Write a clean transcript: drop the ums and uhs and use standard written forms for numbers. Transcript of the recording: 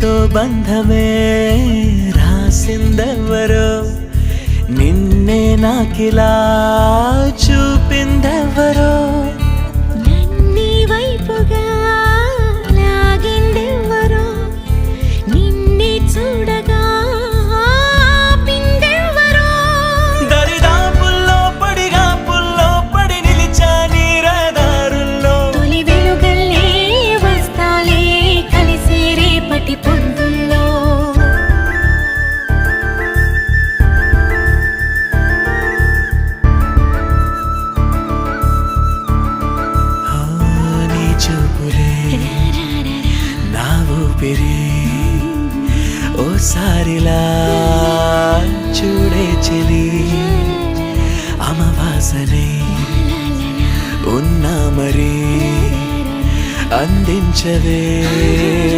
మనతో బంధమే రాసిందెవరో నిన్నే నాకిలా చూపిందెవరో నన్నీ వైపుగా లాగిందెవరో నిన్నే చూడగా ఆపిందెవరో దరిదాపుల్లో పడి నిలిచా నీ రహదారుల్లో తొలి వెలుగల్లే వస్తాలే కలిసి రేపటి పొద్దుల్లో నీ చూపులే నా ఊపిరి ఓసారిలా చూడే చెలి అమవాసనే ఉన్నా మరి అందించవే